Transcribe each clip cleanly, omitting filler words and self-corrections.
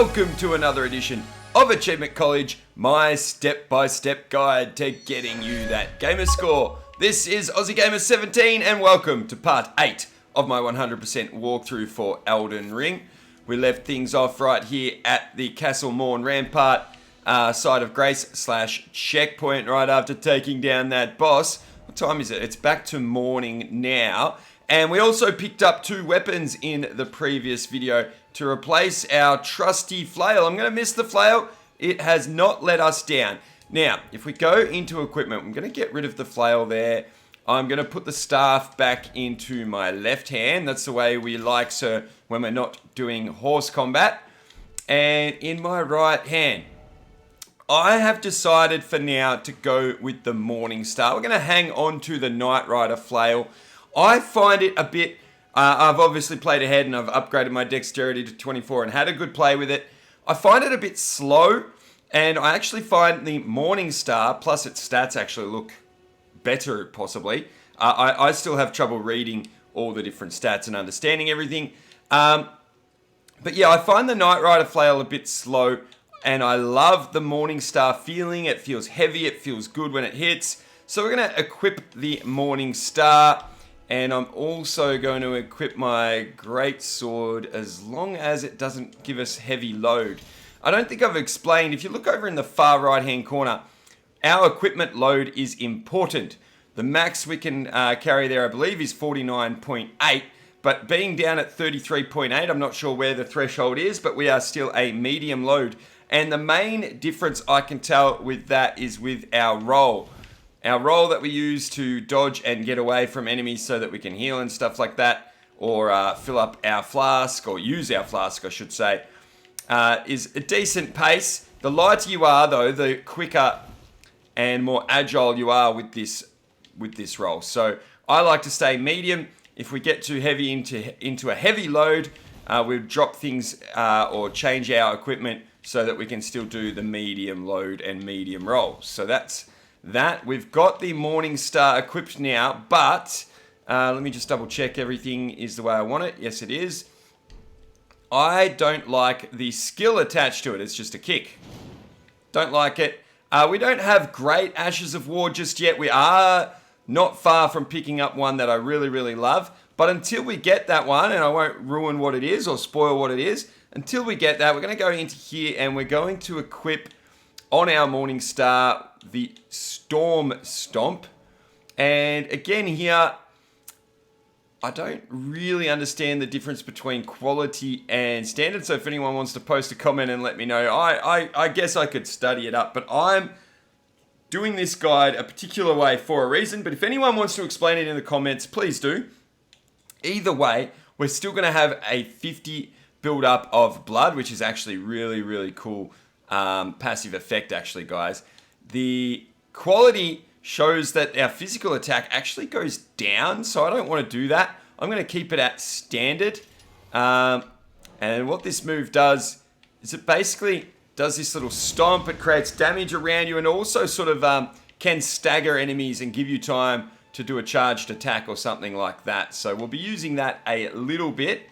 welcome to another edition of Achievement College, my step-by-step guide to getting you that gamer score. This is Aussie Gamer 17 and welcome to part 8 of my 100% walkthrough for Elden Ring. We left things off right here at the Castle Morn Rampart side of Grace / checkpoint right after taking down that boss. What time is it? It's back to morning now. And we also picked up 2 weapons in the previous video to replace our trusty flail. I'm going to miss the flail. It has not let us down. Now, if we go into equipment, I'm going to get rid of the flail there. I'm going to put the staff back into my left hand. That's the way we like so when we're not doing horse combat. And in my right hand, I have decided for now to go with the Morning Star. We're going to hang on to the Knight Rider flail. I find it a bit, I've obviously played ahead and I've upgraded my dexterity to 24 and had a good play with it. I find it a bit slow, and I actually find the Morning Star, plus its stats actually look better possibly. I still have trouble reading all the different stats and understanding everything. But yeah, I find the Knight Rider flail a bit slow, and I love the Morning Star feeling. It feels heavy, it feels good when it hits. So we're going to equip the Morning Star. And I'm also going to equip my great sword as long as it doesn't give us heavy load. I don't think I've explained, if you look over in the far right hand corner, our equipment load is important. The max we can carry there, I believe, is 49.8. But being down at 33.8, I'm not sure where the threshold is, but we are still a medium load. And the main difference I can tell with that is with our roll. Our roll that we use to dodge and get away from enemies so that we can heal and stuff like that, or fill up our flask, or use our flask, I should say, is a decent pace. The lighter you are, though, the quicker and more agile you are with this roll. So I like to stay medium. If we get too heavy into a heavy load, we'll drop things or change our equipment so that we can still do the medium load and medium roll. So that's that. We've got the Morning Star equipped now, but let me just double check everything is the way I want it. Yes, it is. I don't like the skill attached to it. It's just a kick. Don't like it. We don't have great Ashes of War just yet. We are not far from picking up one that I really, really love. But until we get that one, and I won't ruin what it is or spoil what it is, until we get that, we're going to go into here and we're going to equip on our Morning Star the Storm Stomp. And again here, I don't really understand the difference between quality and standard. So if anyone wants to post a comment and let me know, I guess I could study it up. But I'm doing this guide a particular way for a reason. But if anyone wants to explain it in the comments, please do. Either way, we're still going to have a 50 build up of blood, which is actually really, really cool. Passive effect actually, guys. The quality shows that our physical attack actually goes down, so I don't want to do that. I'm going to keep it at standard. And what this move does is it basically does this little stomp. It creates damage around you and also sort of can stagger enemies and give you time to do a charged attack or something like that. So we'll be using that a little bit.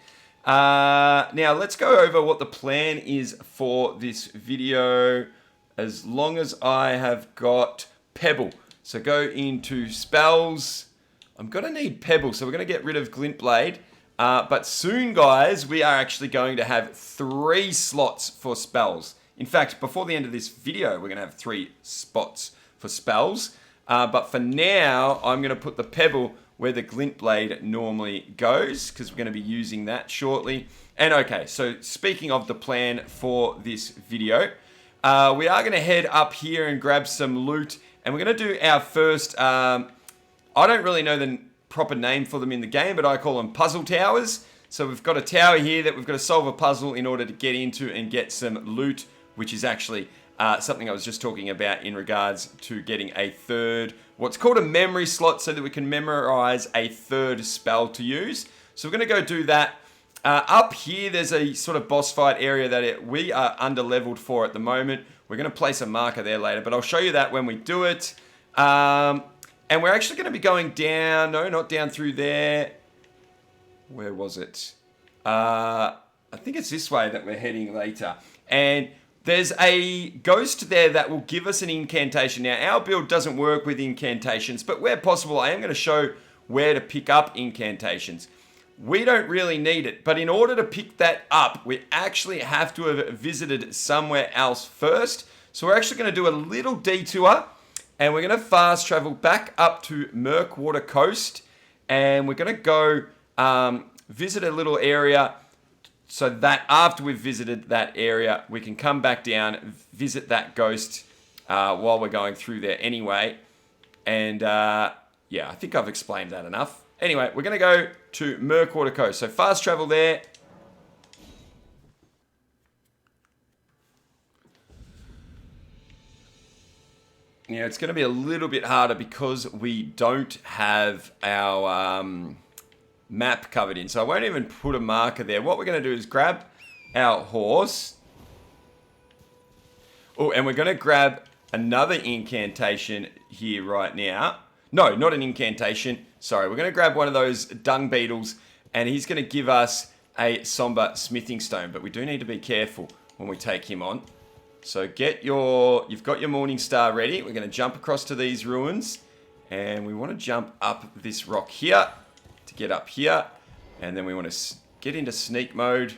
Now let's go over what the plan is for this video. As long as I have got Pebble. So go into spells. I'm going to need Pebble, so we're going to get rid of Glint Blade. But soon, guys, we are actually going to have 3 slots for spells. In fact, before the end of this video, we're going to have 3 spots for spells. But for now, I'm going to put the Pebble where the Glint Blade normally goes, because we're going to be using that shortly. And okay, so speaking of the plan for this video, we are going to head up here and grab some loot, and we're going to do our first, I don't really know the proper name for them in the game, but I call them puzzle towers. So we've got a tower here that we've got to solve a puzzle in order to get into and get some loot, which is actually something I was just talking about in regards to getting a third, what's called a memory slot, so that we can memorize a third spell to use. So we're going to go do that. Up here, there's a sort of boss fight area that we are under-leveled for at the moment. We're going to place a marker there later, but I'll show you that when we do it. And we're actually going to be going down, no, not down through there. Where was it? I think it's this way that we're heading later. And there's a ghost there that will give us an incantation. Now, our build doesn't work with incantations, but where possible, I am going to show where to pick up incantations. We don't really need it, but in order to pick that up, we actually have to have visited somewhere else first. So we're actually going to do a little detour, and we're going to fast travel back up to Murkwater Coast, and we're going to go visit a little area, so that after we've visited that area, we can come back down, visit that ghost while we're going through there anyway. And yeah, I think I've explained that enough. Anyway, we're going to go to Murkwater Coast. So fast travel there. Yeah, it's going to be a little bit harder because we don't have our map covered in. So I won't even put a marker there. What we're going to do is grab our horse. Oh, and we're going to grab another incantation here right now. No, not an incantation. Sorry, we're going to grab one of those dung beetles, and he's going to give us a somber smithing stone. But we do need to be careful when we take him on. So you've got your morning star ready. We're going to jump across to these ruins, and we want to jump up this rock here to get up here, and then we want to get into sneak mode.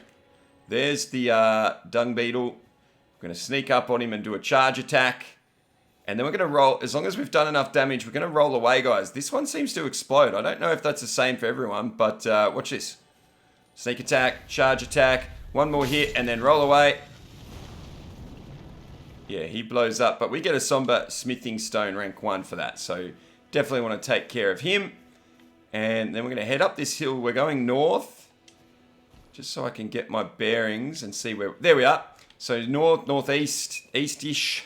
There's the dung beetle. We're going to sneak up on him and do a charge attack. And then we're going to roll, as long as we've done enough damage, we're going to roll away, guys. This one seems to explode. I don't know if that's the same for everyone, but watch this. Sneak attack, charge attack, one more hit, and then roll away. Yeah, he blows up, but we get a somber smithing stone rank 1 for that. So definitely want to take care of him. And then we're going to head up this hill. We're going north, just so I can get my bearings and see where... There we are. So north, northeast, east-ish.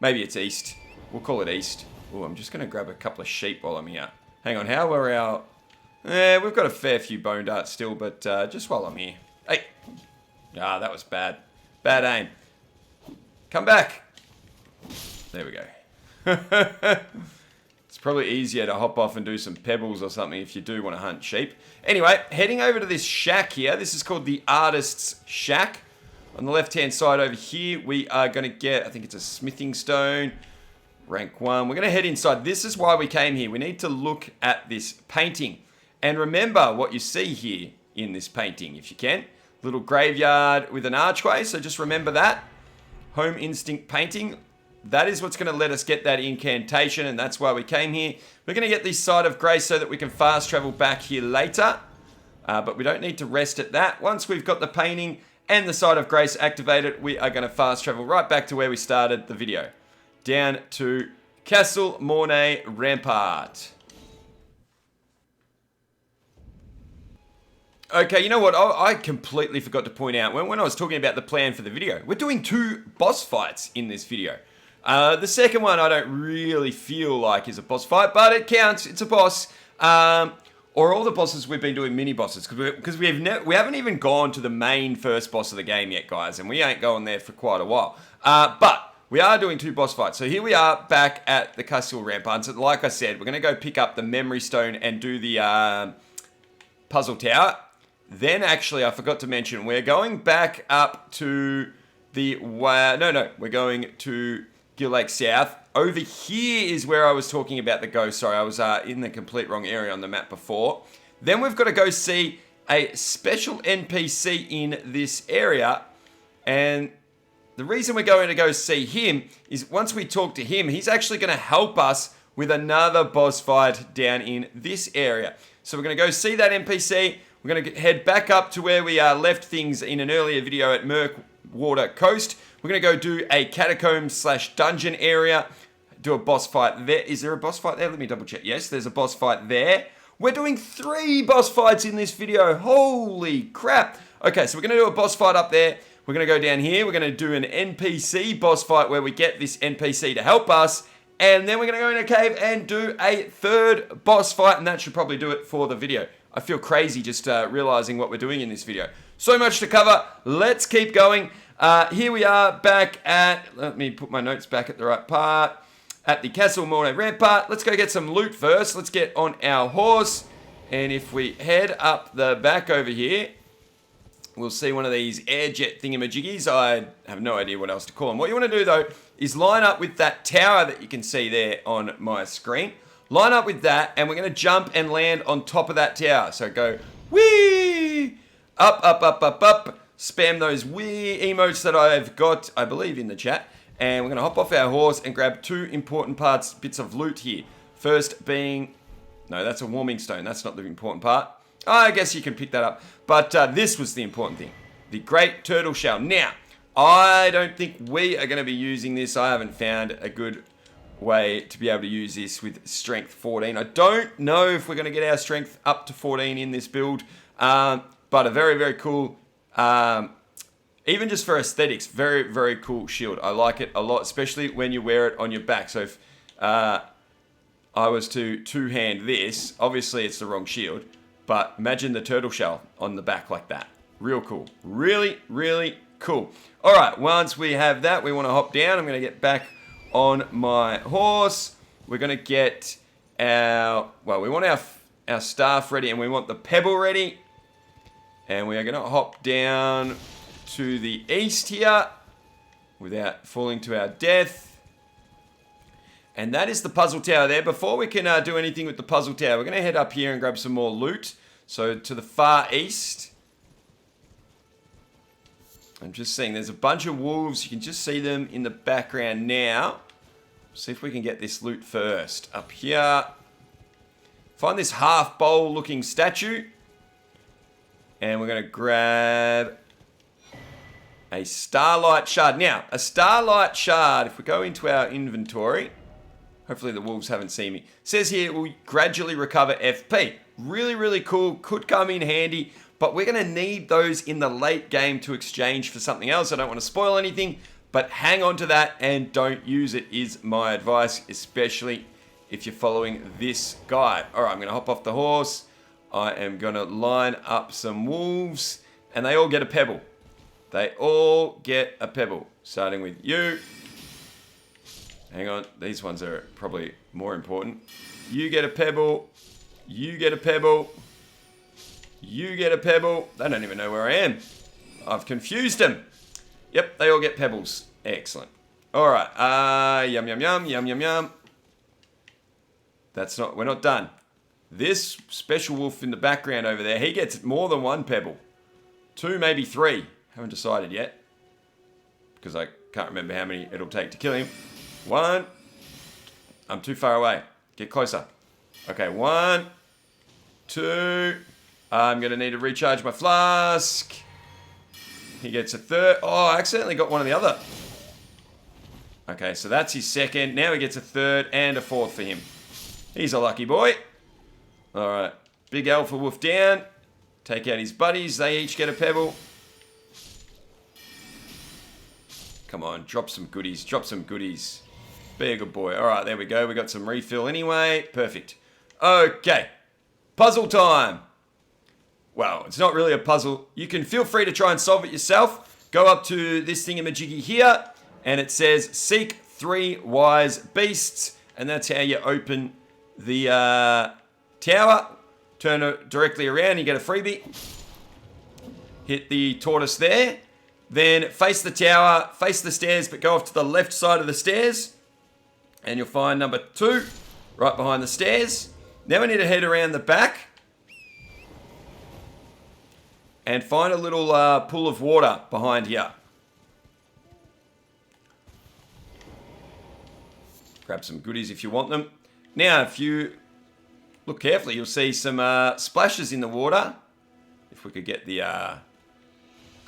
Maybe it's east. We'll call it east. Oh, I'm just going to grab a couple of sheep while I'm here. Hang on, how are our... we've got a fair few bone darts still, but just while I'm here. Hey! Ah, that was bad. Bad aim. Come back! There we go. It's probably easier to hop off and do some pebbles or something if you do want to hunt sheep. Anyway, heading over to this shack here. This is called the Artist's Shack. On the left-hand side over here, we are going to get, I think it's a smithing stone, rank 1. We're going to head inside. This is why we came here. We need to look at this painting. And remember what you see here in this painting, if you can. Little graveyard with an archway, so just remember that. Home Instinct painting. That is what's going to let us get that incantation, and that's why we came here. We're going to get this Side of Grace so that we can fast travel back here later. But we don't need to rest at that. Once we've got the painting and the Side of Grace activated, we are going to fast travel right back to where we started the video. Down to Castle Mornay Rampart. Okay, you know what? I completely forgot to point out when I was talking about the plan for the video. We're doing 2 boss fights in this video. The second one I don't really feel like is a boss fight, but it counts. It's a boss. Or all the bosses we've been doing mini bosses because we haven't even gone to the main first boss of the game yet, guys, and we ain't going there for quite a while. But we are doing 2 boss fights. So here we are back at the Castle Rampart. So like I said, we're going to go pick up the Memory Stone and do the Puzzle Tower. Then, actually, I forgot to mention, we're going back up to the... we're going to Gill Lake South. Over here is where I was talking about the ghost. Sorry, I was in the complete wrong area on the map before. Then we've got to go see a special NPC in this area. And the reason we're going to go see him is once we talk to him, he's actually going to help us with another boss fight down in this area. So we're going to go see that NPC. We're going to head back up to where we left things in an earlier video at Murkwater Coast. We're going to go do a catacomb / dungeon area, do a boss fight there. Is there a boss fight there? Let me double check. Yes, there's a boss fight there. We're doing 3 boss fights in this video. Holy crap. Okay, so we're going to do a boss fight up there. We're going to go down here. We're going to do an NPC boss fight where we get this NPC to help us. And then we're going to go in a cave and do a 3rd boss fight. And that should probably do it for the video. I feel crazy just realizing what we're doing in this video. So much to cover. Let's keep going. Here we are back at... Let me put my notes back at the right part. At the Castle Mornay Rampart. Let's go get some loot first. Let's get on our horse. And if we head up the back over here... we'll see one of these air jet thingamajiggies. I have no idea what else to call them. What you want to do, though, is line up with that tower that you can see there on my screen. Line up with that, and we're going to jump and land on top of that tower. So go, whee! Up, up, up, up, up. Spam those wee emotes that I've got, I believe, in the chat. And we're going to hop off our horse and grab two important bits of loot here. First being... No, that's a warming stone. That's not the important part. I guess you can pick that up. But this was the important thing. The Great Turtle Shell. Now, I don't think we are going to be using this. I haven't found a good way to be able to use this with strength 14. I don't know if we're going to get our strength up to 14 in this build. But a very, very cool... even just for aesthetics, very, very cool shield. I like it a lot, especially when you wear it on your back. So if I was to two-hand this, obviously it's the wrong shield, but imagine the turtle shell on the back like that. Real cool. Really, really cool. All right, once we have that, we want to hop down. I'm going to get back on my horse. We're going to get our... Well, we want our staff ready, and we want the pebble ready. And we are going to hop down to the east here without falling to our death. And that is the puzzle tower there. Before we can do anything with the puzzle tower, we're going to head up here and grab some more loot. So to the far east. I'm just seeing there's a bunch of wolves. You can just see them in the background now. See if we can get this loot first. Up here. Find this half bowl looking statue. And we're going to grab a starlight shard. Now, a starlight shard, if we go into our inventory, hopefully the wolves haven't seen me. It says here it will gradually recover FP. Really, really cool. Could come in handy, but we're going to need those in the late game to exchange for something else. I don't want to spoil anything, but hang on to that and don't use it is my advice, especially if you're following this guide. All right, I'm going to hop off the horse. I am going to line up some wolves, and they all get a pebble. They all get a pebble, starting with you. Hang on, these ones are probably more important. You get a pebble. You get a pebble. You get a pebble. They don't even know where I am. I've confused them. Yep, they all get pebbles. Excellent. All right. Yum, yum, yum, yum, yum, yum. We're not done. This special wolf in the background over there, he gets more than one pebble. 2, maybe 3. Haven't decided yet. Because I can't remember how many it'll take to kill him. 1. I'm too far away. Get closer. Okay, 1, 2. I'm going to need to recharge my flask. He gets a 3rd. Oh, I accidentally got one of the other. Okay, so that's his 2nd. Now he gets a 3rd and a 4th for him. He's a lucky boy. Alright, big alpha wolf down. Take out his buddies. They each get a pebble. Come on, drop some goodies. Drop some goodies. Be a good boy. Alright, there we go. We got some refill anyway. Perfect. Okay. Puzzle time. Well, it's not really a puzzle. You can feel free to try and solve it yourself. Go up to this thingamajiggy here. And it says, seek 3 wise beasts. And that's how you open the... tower, turn it directly around, you get a freebie. Hit the tortoise there. Then face the tower, face the stairs, but go off to the left side of the stairs. And you'll find number 2 right behind the stairs. Now we need to head around the back. And find a little pool of water behind here. Grab some goodies if you want them. Now, if you... look carefully, you'll see some splashes in the water. If we could get the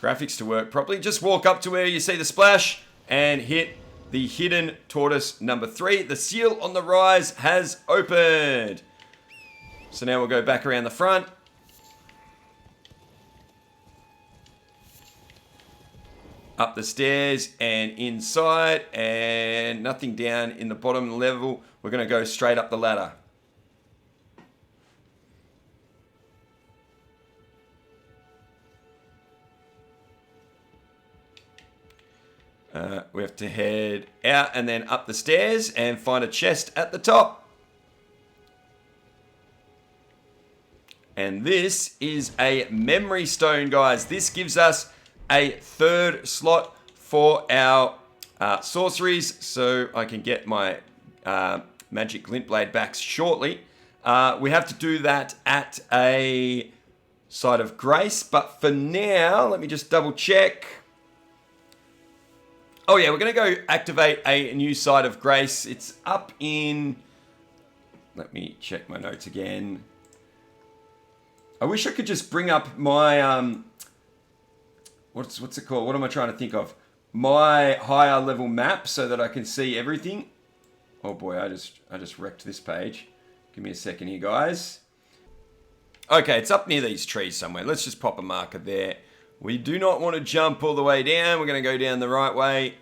graphics to work properly. Just walk up to where you see the splash and hit the hidden tortoise number 3. The seal on the rise has opened. So now we'll go back around the front. Up the stairs and inside, and nothing down in the bottom level. We're going to go straight up the ladder. We have to head out and then up the stairs and find a chest at the top. And this is a memory stone, guys. This gives us a third slot for our sorceries, so I can get my magic glint blade back shortly. We have to do that at a site of grace, but for now, let me just double check. Oh yeah, we're going to go activate a new site of grace. It's up in... Let me check my notes again. I wish I could just bring up my... What's it called? What am I trying to think of? My higher level map so that I can see everything. Oh boy, I just wrecked this page. Give me a second here, guys. Okay, it's up near these trees somewhere. Let's just pop a marker there. We do not want to jump all the way down. We're going to go down the right way.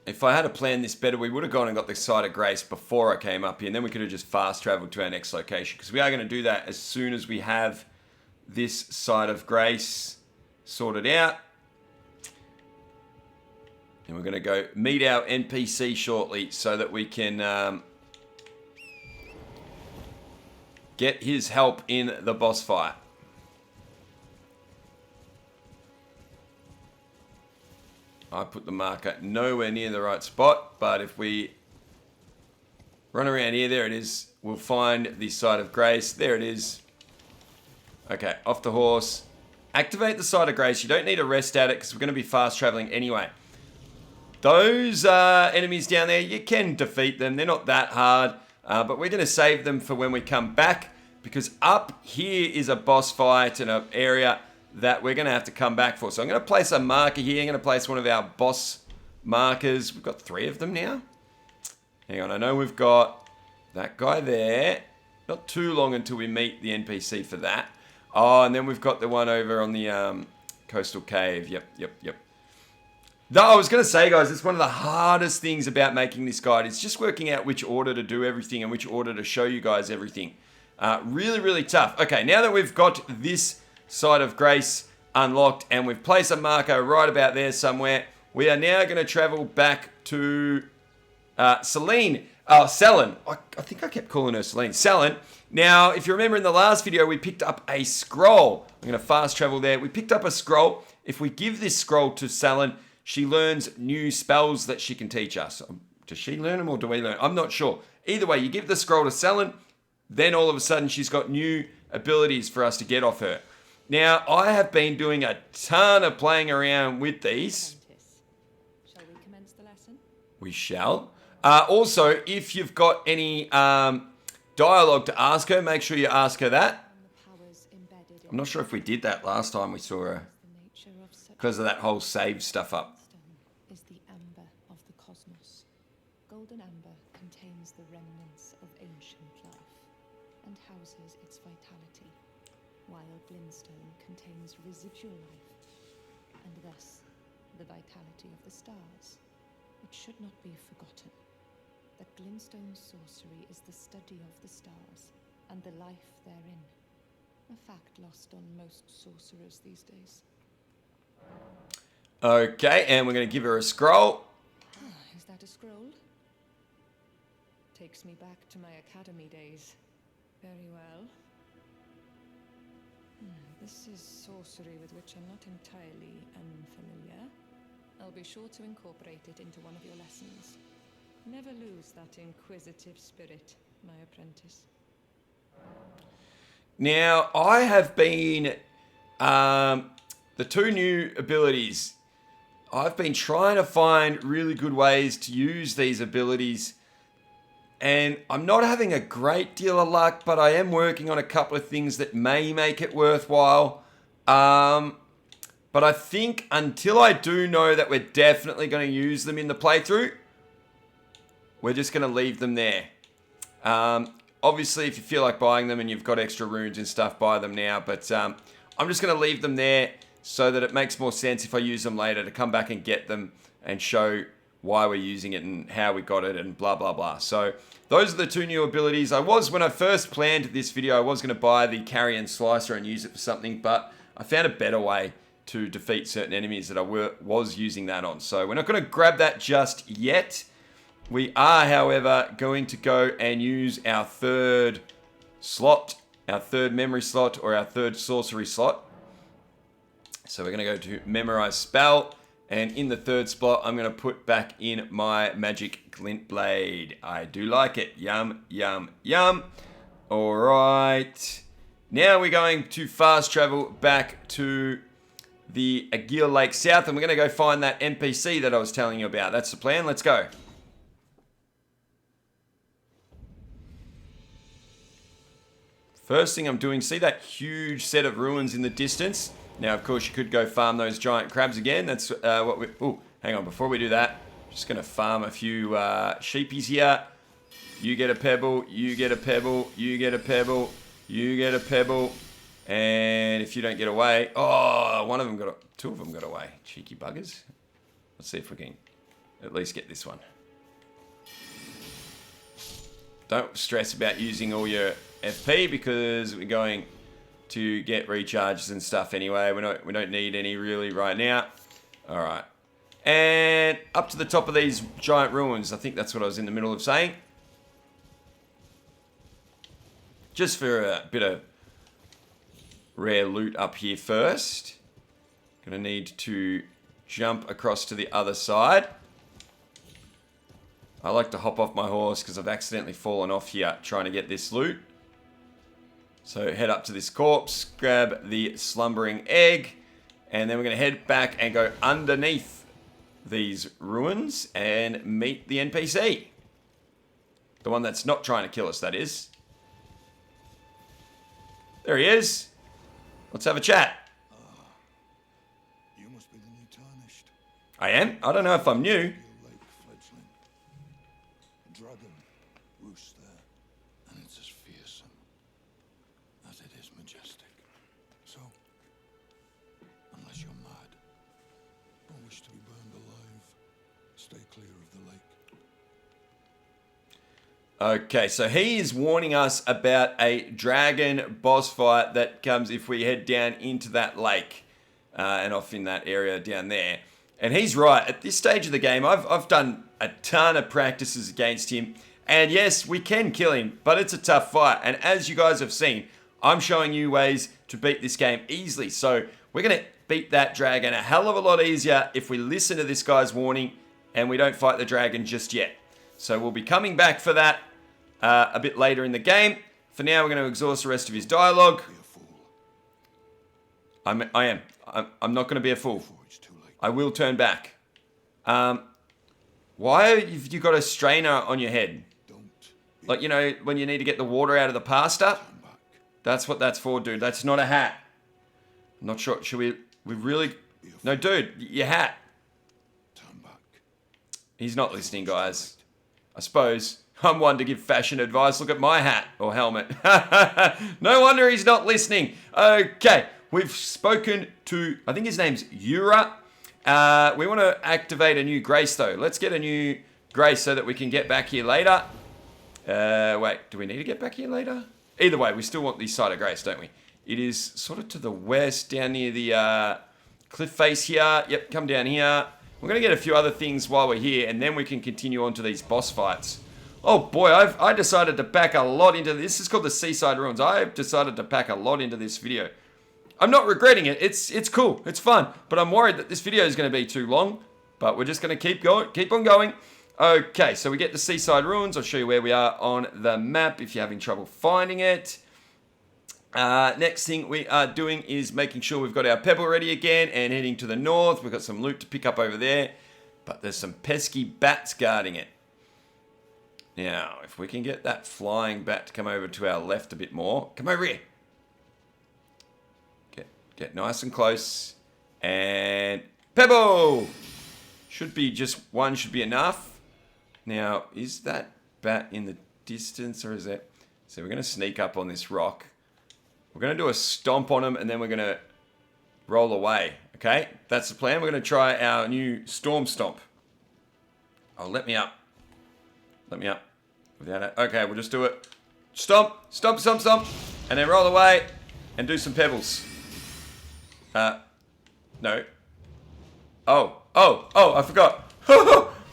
If I had planned this better, we would have gone and got the site of grace before I came up here. And then we could have just fast traveled to our next location. Because we are going to do that as soon as we have this site of grace sorted out. And we're going to go meet our NPC shortly so that we can get his help in the boss fight. I put the marker nowhere near the right spot, but if we run around here, there it is. We'll find the site of grace. There it is. Okay, off the horse. Activate the site of grace. You don't need to rest at it because we're going to be fast traveling anyway. Those enemies down there, you can defeat them. They're not that hard, but we're going to save them for when we come back because up here is a boss fight in an area that we're going to have to come back for. So I'm going to place a marker here. I'm going to place one of our boss markers. We've got 3 of them now. Hang on, I know we've got that guy there. Not too long until we meet the NPC for that. Oh, and then we've got the one over on the coastal cave. Yep. No, I was going to say, guys, it's one of the hardest things about making this guide. It's just working out which order to do everything and which order to show you guys everything. Really, really tough. Okay, now that we've got this site of grace unlocked and we've placed a marker right about there somewhere, we are now going to travel back to Selene. Selen. I think I kept calling her Selene. Selen. Now, if you remember in the last video, we picked up a scroll. I'm going to fast travel there. We picked up a scroll. If we give this scroll to Selen, she learns new spells that she can teach us. Does she learn them or do we learn? I'm not sure. Either way, you give the scroll to Selen, then all of a sudden she's got new abilities for us to get off her. Now, I have been doing a ton of playing around with these. Shall we commence the lesson? We shall. Also, if you've got any dialogue to ask her, make sure you ask her that. I'm not sure if we did that last time we saw her because of that whole save stuff up. Is the amber of the cosmos. Golden amber contains the remnants of ancient life and houses its vitality, while glintstone contains residual life and thus the vitality of the stars. It should not be forgotten that glintstone sorcery is the study of the stars and the life therein, a fact lost on most sorcerers these days. Okay, and we're going to give her a scroll. Is that a scroll? Takes me back to my academy days. Very well. This is sorcery with which I'm not entirely unfamiliar. I'll be sure to incorporate it into one of your lessons. Never lose that inquisitive spirit, my apprentice. Now, I have been... the 2 new abilities. I've been trying to find really good ways to use these abilities. And I'm not having a great deal of luck, but I am working on a couple of things that may make it worthwhile. But I think until I do know that we're definitely going to use them in the playthrough, we're just going to leave them there. Obviously, if you feel like buying them and you've got extra runes and stuff, buy them now. But I'm just going to leave them there so that it makes more sense if I use them later to come back and get them and show why we're using it and how we got it and blah, blah, blah. So those are the 2 new abilities. When I first planned this video, I was going to buy the Carrion Slicer and use it for something, but I found a better way to defeat certain enemies that I was using that on. So we're not going to grab that just yet. We are, however, going to go and use our 3rd slot, our third memory slot, or our third sorcery slot. So we're going to go to memorize spell. And in the third spot, I'm going to put back in my magic glint blade. I do like it. Yum, yum, yum. All right. Now we're going to fast travel back to the Agil Lake South. And we're going to go find that NPC that I was telling you about. That's the plan. Let's go. First thing I'm doing, see that huge set of ruins in the distance? Now, of course, you could go farm those giant crabs again. That's what we... Oh, hang on. Before we do that, just going to farm a few sheepies here. You get a pebble. You get a pebble. You get a pebble. You get a pebble. And if you don't get away... Oh, one of them got... Two of them got away. Cheeky buggers. Let's see if we can at least get this one. Don't stress about using all your FP because we're going to get recharges and stuff anyway. We don't need any really right now. All right. And up to the top of these giant ruins. I think that's what I was in the middle of saying. Just for a bit of rare loot up here first. Gonna need to jump across to the other side. I like to hop off my horse because I've accidentally fallen off here trying to get this loot. So head up to this corpse, grab the slumbering egg, and then we're going to head back and go underneath these ruins and meet the NPC. The one that's not trying to kill us, that is. There he is. Let's have a chat. You must be the new Tarnished. I am? I don't know if I'm new. Lake fledgling. A dragon roosts there, and it's as fearsome as it is majestic. So, unless you're mad or wish to be burned alive, stay clear of the lake. Okay, so he is warning us about a dragon boss fight that comes if we head down into that lake and off in that area down there. And he's right. At this stage of the game, I've done a ton of practices against him. And yes, we can kill him, but it's a tough fight. And as you guys have seen, I'm showing you ways to beat this game easily. So we're going to beat that dragon a hell of a lot easier if we listen to this guy's warning and we don't fight the dragon just yet. So we'll be coming back for that a bit later in the game. For now, we're going to exhaust the rest of his dialogue. Be a fool. I am. I'm not going to be a fool. Before it's too late. I will turn back. Why have you got a strainer on your head? Don't be Like, you know, when you need to get the water out of the pasta? turn back. That's what that's for, dude. That's not a hat. I'm not sure. Should we really... No, dude, your hat. Turn back. He's not listening, guys. I suppose I'm one to give fashion advice. Look at my hat or helmet. No wonder he's not listening. Okay, we've spoken to, I think his name's Yura. We want to activate a new grace, though. Let's get a new grace so that we can get back here later. Wait, do we need to get back here later? Either way, we still want the side of grace, don't we? It is sort of to the west, down near the cliff face here. Yep, come down here. We're going to get a few other things while we're here, and then we can continue on to these boss fights. Oh boy, I decided to pack a lot into this. This is called the Seaside Ruins. I've decided to pack a lot into this video. I'm not regretting it. It's cool. It's fun. But I'm worried that this video is going to be too long. But we're just going to keep on going. Okay, so we get the Seaside Ruins. I'll show you where we are on the map if you're having trouble finding it. Next thing we are doing is making sure we've got our pebble ready again and heading to the north. We've got some loot to pick up over there. But there's some pesky bats guarding it. Now, if we can get that flying bat to come over to our left a bit more. Come over here. Get nice and close. And pebble! Should be just one should be enough. Now, is that bat in the distance or is it? So we're going to sneak up on this rock. We're going to do a stomp on him and then we're going to roll away. Okay? That's the plan. We're going to try our new storm stomp. Oh, let me up. Let me up. Without it. Okay, we'll just do it. Stomp, stomp, stomp, stomp. And then roll away and do some pebbles. No. Oh, I forgot.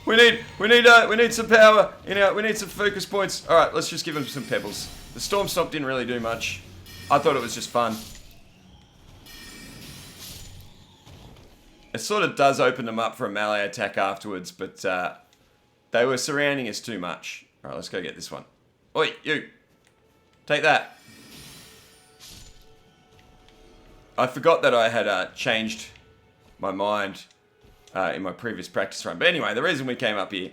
we need some power. We need some focus points. All right, let's just give him some pebbles. The Storm Stomp didn't really do much. I thought it was just fun. It sort of does open them up for a melee attack afterwards, but they were surrounding us too much. Alright, let's go get this one. Oi, you! Take that. I forgot that I had changed my mind in my previous practice run. But anyway, the reason we came up here,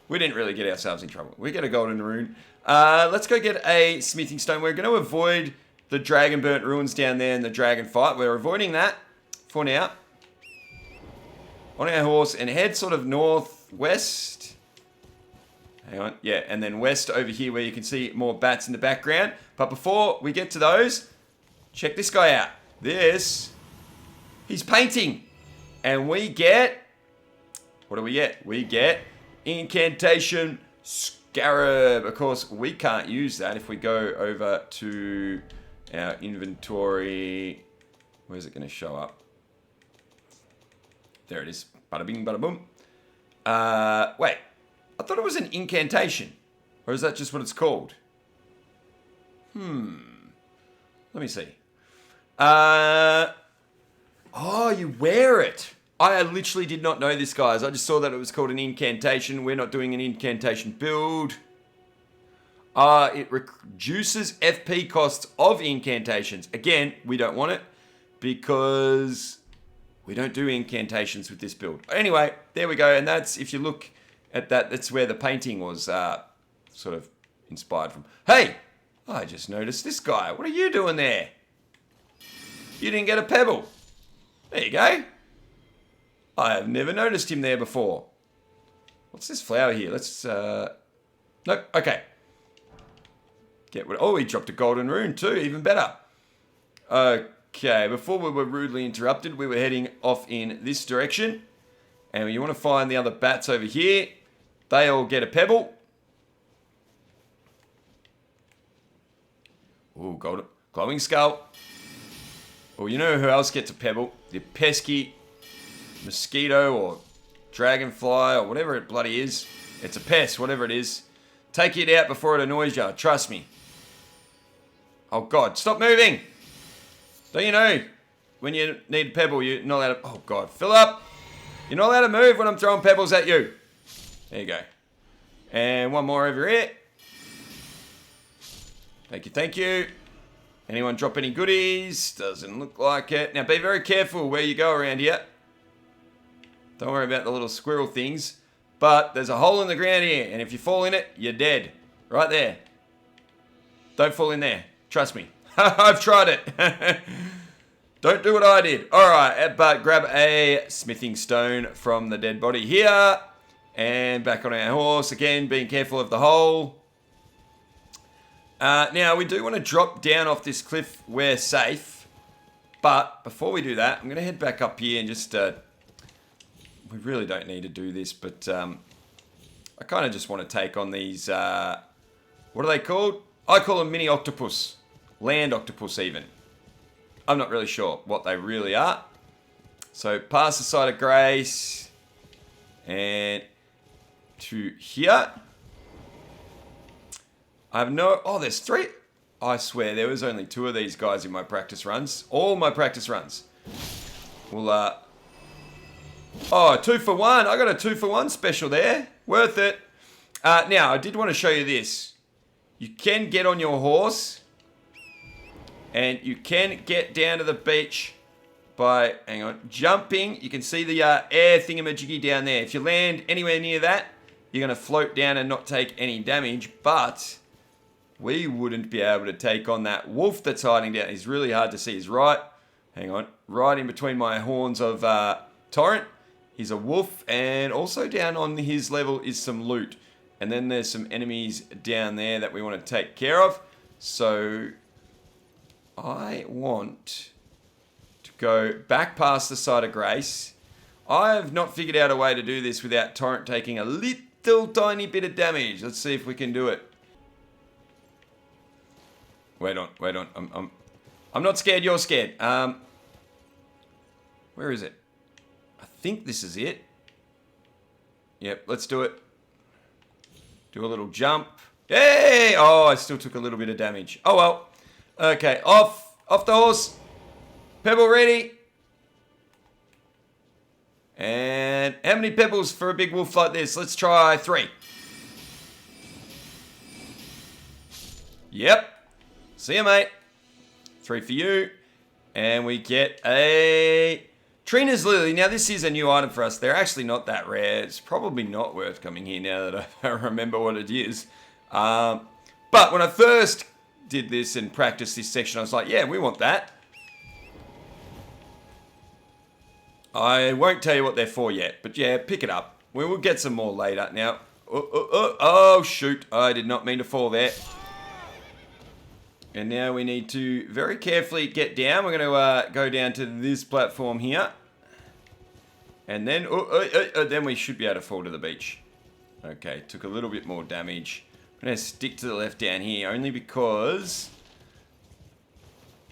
we didn't really get ourselves in trouble. We get a golden rune. Let's go get a smithing stone. We're going to avoid the dragon burnt ruins down there and the dragon fight. We're avoiding that for now. On our horse and head sort of northwest. Hang on. Yeah, and then west over here where you can see more bats in the background. But before we get to those, check this guy out. He's painting. And we get... What do we get? We get incantation Scarab. Of course, we can't use that if we go over to our inventory. Where's it going to show up? There it is. Bada bing, bada boom. Wait. I thought it was an incantation. Or is that just what it's called? Let me see. Oh, you wear it. I literally did not know this, guys. I just saw that it was called an incantation. We're not doing an incantation build. It reduces FP costs of incantations. Again, we don't want it because we don't do incantations with this build. Anyway, there we go. And that's, if you look at that, that's where the painting was sort of inspired from. Hey, I just noticed this guy. What are you doing there? You didn't get a pebble. There you go. I have never noticed him there before. What's this flower here? Let's, nope, okay. Get what, oh, he dropped a golden rune too, even better. Okay, before we were rudely interrupted, we were heading off in this direction. And you want to find the other bats over here. They all get a pebble. Ooh, golden, glowing skull. Oh, you know who else gets a pebble? The pesky mosquito or dragonfly or whatever it bloody is. It's a pest, whatever it is. Take it out before it annoys you. Trust me. Oh, God. Stop moving. Don't you know when you need a pebble, you're not allowed to... Oh, God. Fill up. You're not allowed to move when I'm throwing pebbles at you. There you go. And one more over here. Thank you, thank you. Anyone drop any goodies? Doesn't look like it. Now, be very careful where you go around here. Don't worry about the little squirrel things. But there's a hole in the ground here. And if you fall in it, you're dead. Right there. Don't fall in there. Trust me. I've tried it. Don't do what I did. Alright, but grab a smithing stone from the dead body here. And back on our horse. Again, being careful of the hole. Now, we do want to drop down off this cliff. We're safe. But before we do that, I'm going to head back up here and just... we really don't need to do this, but I kind of just want to take on these... what are they called? I call them mini octopus. Land octopus, even. I'm not really sure what they really are. So, past the site of grace. And to here. I have no... Oh, there's 3. I swear, there was only 2 of these guys in my practice runs. All my practice runs. Well, oh, 2 for 1. I got a 2 for 1 special there. Worth it. Now, I did want to show you this. You can get on your horse. And you can get down to the beach by, hang on, jumping. You can see the air thingamajiggy down there. If you land anywhere near that, you're going to float down and not take any damage. But we wouldn't be able to take on that wolf that's hiding down. He's really hard to see. He's right, hang on, right in between my horns of torrent. He's a wolf, and also down on his level is some loot. And then there's some enemies down there that we want to take care of. So I want to go back past the site of grace. I have not figured out a way to do this without torrent taking a little tiny bit of damage. Let's see if we can do it. Wait on. I'm not scared, you're scared. Where is it? I think this is it. Yep, let's do it. Do a little jump. Hey! Oh, I still took a little bit of damage. Oh, well. Okay, off the horse. Pebble ready. And how many pebbles for a big wolf like this? Let's try 3. Yep. See ya, mate. 3 for you. And we get a Trina's Lily. Now, this is a new item for us. They're actually not that rare. It's probably not worth coming here now that I remember what it is. But when I first did this and practiced this section, I was like, yeah, we want that. I won't tell you what they're for yet, but yeah, pick it up. We will get some more later. Now, oh, shoot. I did not mean to fall there. And now we need to very carefully get down. We're going to go down to this platform here. And then, then we should be able to fall to the beach. Okay, took a little bit more damage. I'm going to stick to the left down here, only because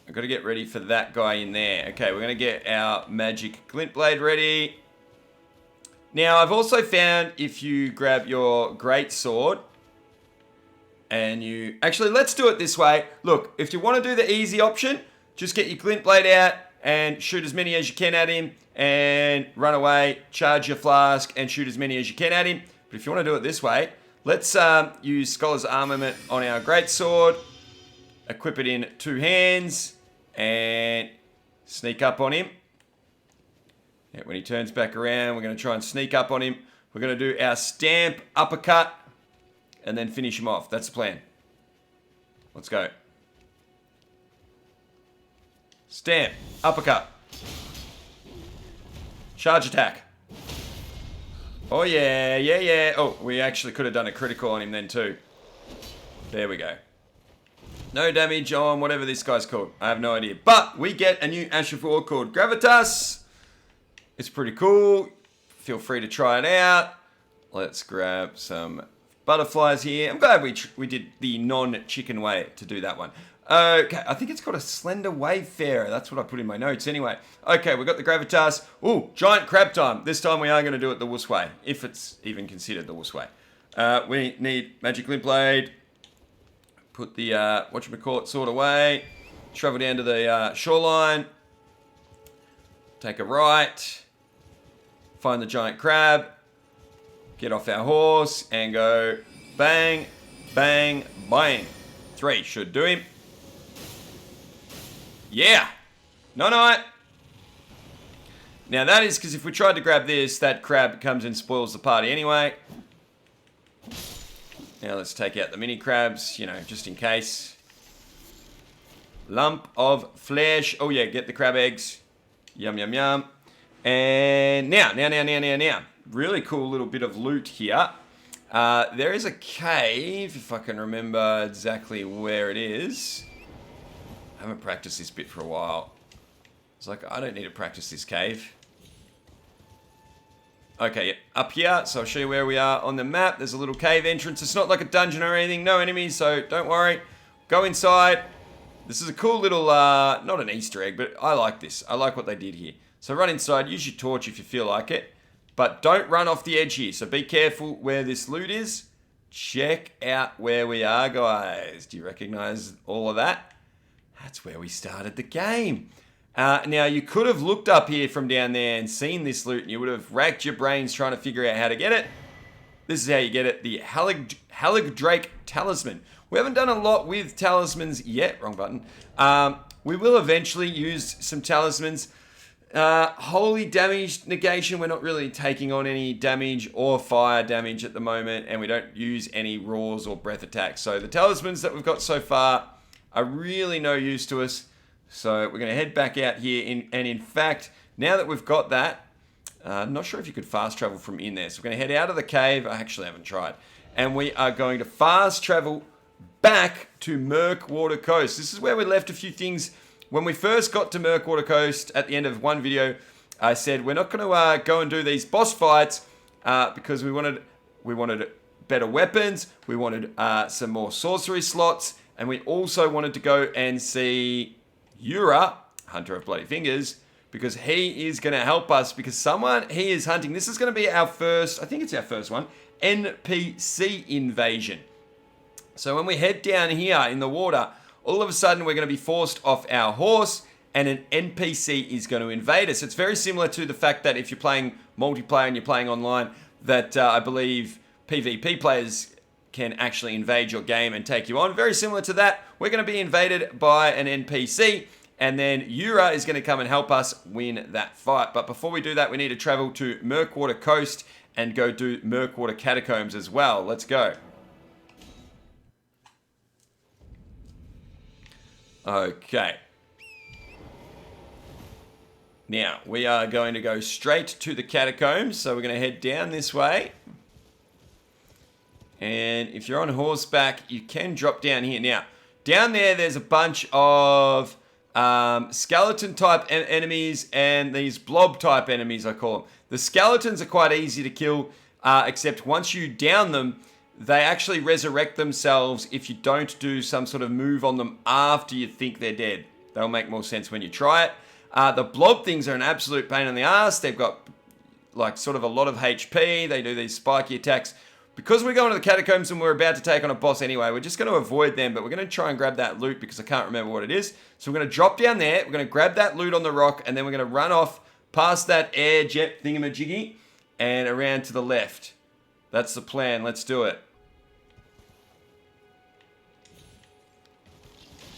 I've got to get ready for that guy in there. Okay, we're going to get our magic glint blade ready. Now, I've also found if you grab your great sword and you... Actually, let's do it this way. Look, if you want to do the easy option, just get your glint blade out and shoot as many as you can at him and run away, charge your flask and shoot as many as you can at him. But if you want to do it this way, let's use Scholar's Armament on our greatsword, equip it in 2 hands, and sneak up on him. Yeah, when he turns back around, we're going to try and sneak up on him. We're going to do our stamp uppercut, and then finish him off. That's the plan. Let's go. Stamp, uppercut. Charge attack. Oh, yeah, yeah, yeah. Oh, we actually could have done a critical on him then too. There we go. No damage on whatever this guy's called. I have no idea. But we get a new Ash of War called Gravitas. It's pretty cool. Feel free to try it out. Let's grab some butterflies here. I'm glad we did the non-chicken way to do that one. Okay, I think it's called a Slender Wayfarer. That's what I put in my notes anyway. Okay, we've got the Gravitas. Ooh, giant crab time. This time we are going to do it the wuss way, if it's even considered the wuss way. We need Magic Glint Blade. Put the, whatchamacallit, sword away. Travel down to the shoreline. Take a right. Find the giant crab. Get off our horse and go bang, bang, bang. 3 should do him. Yeah. Night-night. Now that is because if we tried to grab this, that crab comes and spoils the party anyway. Now let's take out the mini crabs, you know, just in case. Lump of flesh. Oh yeah, get the crab eggs. Yum, yum, yum. And now. Really cool little bit of loot here. There is a cave, if I can remember exactly where it is. I haven't practiced this bit for a while. It's like, I don't need to practice this cave. Okay, yeah, up here, so I'll show you where we are on the map. There's a little cave entrance. It's not like a dungeon or anything, no enemies, so don't worry. Go inside. This is a cool little, not an Easter egg, but I like this. I like what they did here. So run inside, use your torch if you feel like it. But don't run off the edge here, so be careful where this loot is. Check out where we are, guys. Do you recognize all of that? That's where we started the game. Now, you could have looked up here from down there and seen this loot, and you would have racked your brains trying to figure out how to get it. This is how you get it, the Haligdrake Talisman. We haven't done a lot with talismans yet. Wrong button. We will eventually use some talismans. Holy damage negation. We're not really taking on any damage or fire damage at the moment, and we don't use any roars or breath attacks. So the talismans that we've got so far are really no use to us. So we're going to head back out here. And in fact, now that we've got that, I'm not sure if you could fast travel from in there. So we're going to head out of the cave. I actually haven't tried. And we are going to fast travel back to Murkwater Coast. This is where we left a few things. When we first got to Murkwater Coast at the end of one video, I said we're not going to go and do these boss fights because we wanted better weapons. We wanted some more sorcery slots. And we also wanted to go and see Yura, Hunter of Bloody Fingers, because he is going to help us because someone he is hunting. This is going to be our first, I think it's our first one, NPC invasion. So when we head down here in the water, all of a sudden we're going to be forced off our horse and an NPC is going to invade us. It's very similar to the fact that if you're playing multiplayer and you're playing online, that I believe PvP players can actually invade your game and take you on. Very similar to that. We're going to be invaded by an NPC, and then Yura is going to come and help us win that fight. But before we do that, we need to travel to Murkwater Coast and go do Murkwater Catacombs as well. Let's go. Okay. Now, we are going to go straight to the Catacombs, so we're going to head down this way. And if you're on horseback, you can drop down here. Now, down there, there's a bunch of skeleton-type enemies and these blob-type enemies, I call them. The skeletons are quite easy to kill, except once you down them, they actually resurrect themselves if you don't do some sort of move on them after you think they're dead. That'll make more sense when you try it. The blob things are an absolute pain in the ass. They've got like sort of a lot of HP. They do these spiky attacks. Because we're going to the Catacombs and we're about to take on a boss anyway, we're just going to avoid them, but we're going to try and grab that loot because I can't remember what it is. So we're going to drop down there, we're going to grab that loot on the rock, and then we're going to run off past that air jet thingamajiggy and around to the left. That's the plan. Let's do it.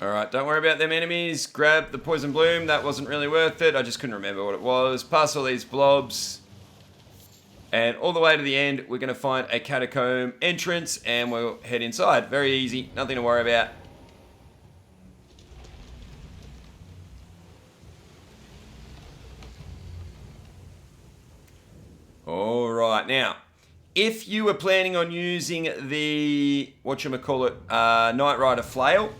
Alright, don't worry about them enemies. Grab the poison bloom. That wasn't really worth it. I just couldn't remember what it was. Pass all these blobs. And all the way to the end, we're going to find a catacomb entrance and we'll head inside. Very easy. Nothing to worry about. Alright, now, if you were planning on using the, Knight Rider Flail,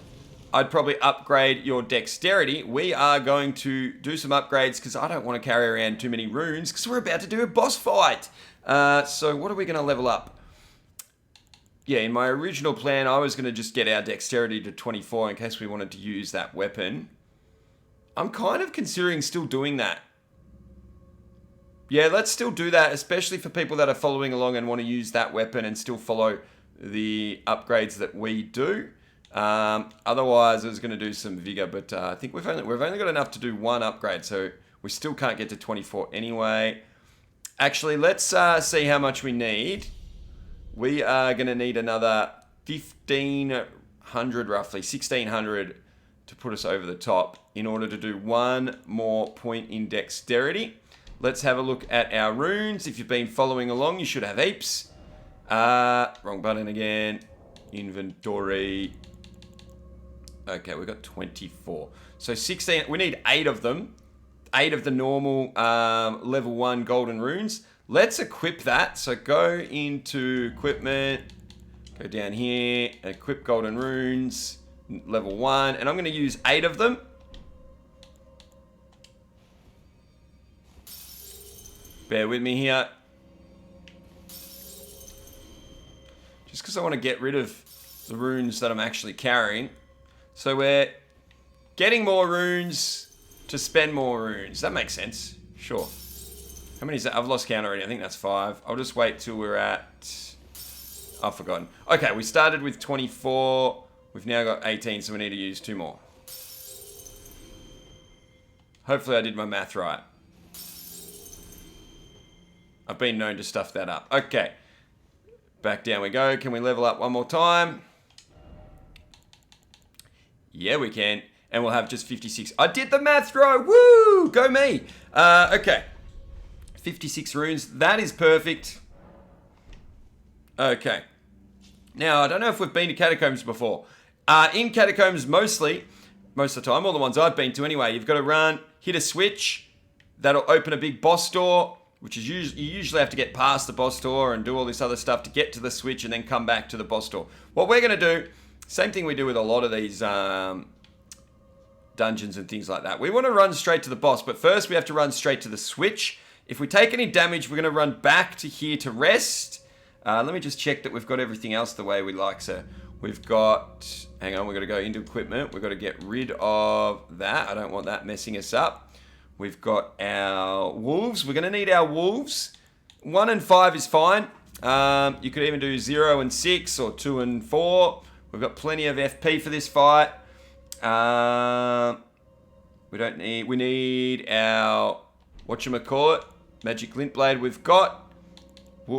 I'd probably upgrade your dexterity. We are going to do some upgrades because I don't want to carry around too many runes because we're about to do a boss fight. So what are we going to level up? Yeah, in my original plan, I was going to just get our dexterity to 24 in case we wanted to use that weapon. I'm kind of considering still doing that. Yeah, let's still do that, especially for people that are following along and want to use that weapon and still follow the upgrades that we do. Otherwise, I was going to do some vigor, but I think we've only got enough to do one upgrade, so we still can't get to 24 anyway. Actually, let's see how much we need. We are going to need another 1,500, roughly 1,600, to put us over the top in order to do one more point in dexterity. Let's have a look at our runes. If you've been following along, you should have heaps. Wrong button again. Inventory. Okay, we've got 24. So 16, we need 8 of them. 8 of the normal level 1 golden runes. Let's equip that. So go into equipment. Go down here. Equip golden runes. Level 1. And I'm going to use 8 of them. Bear with me here. Just because I want to get rid of the runes that I'm actually carrying. So we're getting more runes to spend more runes. That makes sense. Sure. How many is that? I've lost count already. I think that's 5. I'll just wait till we're at... I've forgotten. Okay, we started with 24. We've now got 18, so we need to use 2 more. Hopefully I did my math right. I've been known to stuff that up. Okay. Back down we go. Can we level up one more time? Yeah, we can. And we'll have just 56. I did the math right. Woo! Go me. Okay. 56 runes. That is perfect. Okay. Now, I don't know if we've been to Catacombs before. In Catacombs, most of the time, all the ones I've been to anyway, you've got to run, hit a switch. That'll open a big boss door, which is you usually have to get past the boss door and do all this other stuff to get to the switch and then come back to the boss door. What we're going to do, same thing we do with a lot of these dungeons and things like that. We want to run straight to the boss, but first we have to run straight to the switch. If we take any damage, we're going to run back to here to rest. Let me just check that we've got everything else the way we like. So we've got, hang on, we've got to go into equipment. We've got to get rid of that. I don't want that messing us up. We've got our wolves. We're going to need our wolves. 1 and 5 is fine. You could even do 0 and 6 or 2 and 4. We've got plenty of FP for this fight. We need our, whatchamacallit, magic glint blade we've got.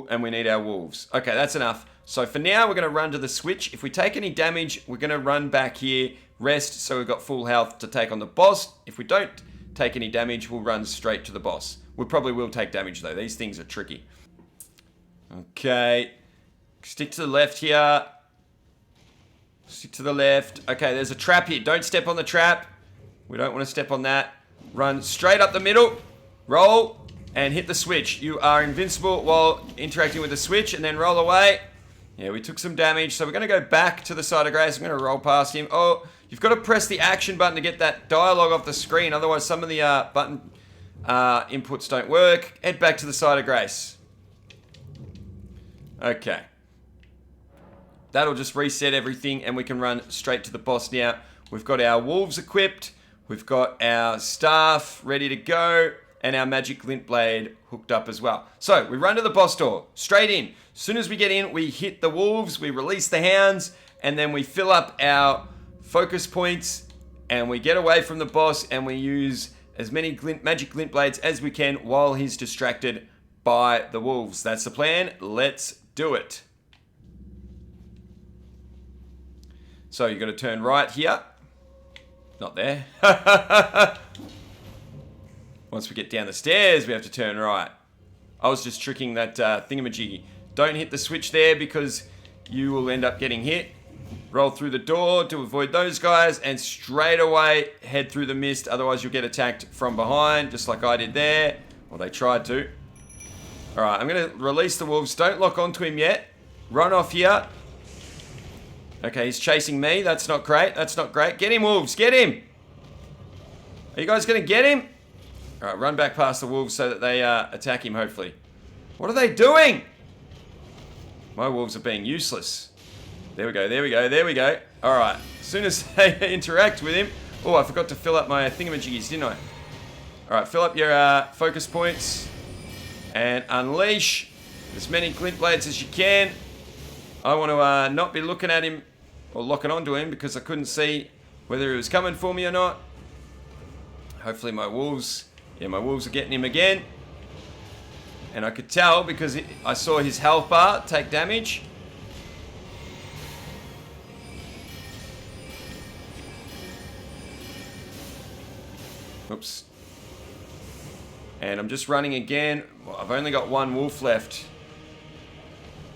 And we need our wolves. Okay, that's enough. So for now, we're going to run to the switch. If we take any damage, we're going to run back here, rest, so we've got full health to take on the boss. If we don't take any damage, we'll run straight to the boss. We probably will take damage, though. These things are tricky. Okay. Stick to the left here. Stick to the left. Okay, there's a trap here. Don't step on the trap. We don't want to step on that. Run straight up the middle. Roll. And hit the switch. You are invincible while interacting with the switch. And then roll away. Yeah, we took some damage. So we're going to go back to the side of grace. I'm going to roll past him. Oh, you've got to press the action button to get that dialogue off the screen. Otherwise, some of the button inputs don't work. Head back to the side of grace. Okay. That'll just reset everything. And we can run straight to the boss now. We've got our wolves equipped. We've got our staff ready to go. And our magic glint blade hooked up as well. So we run to the boss door, straight in. As soon as we get in, we hit the wolves, we release the hounds, and then we fill up our focus points, and we get away from the boss, and we use as many magic glint blades as we can while he's distracted by the wolves. That's the plan. Let's do it. So you've got to turn right here. Not there. Once we get down the stairs, we have to turn right. I was just tricking that thingamajiggy. Don't hit the switch there because you will end up getting hit. Roll through the door to avoid those guys and straight away head through the mist. Otherwise, you'll get attacked from behind, just like I did there. Well, they tried to. All right, I'm going to release the wolves. Don't lock onto him yet. Run off here. Okay, he's chasing me. That's not great. That's not great. Get him, wolves. Get him. Are you guys going to get him? All right, run back past the wolves so that they attack him, hopefully. What are they doing? My wolves are being useless. There we go, there we go, there we go. All right, as soon as they interact with him... Oh, I forgot to fill up my thingamajiggies, didn't I? All right, fill up your focus points. And unleash as many glint blades as you can. I want to not be looking at him or locking onto him because I couldn't see whether he was coming for me or not. Hopefully my wolves... Yeah, my wolves are getting him again. And I could tell because I saw his health bar take damage. Oops. And I'm just running again. Well, I've only got one wolf left.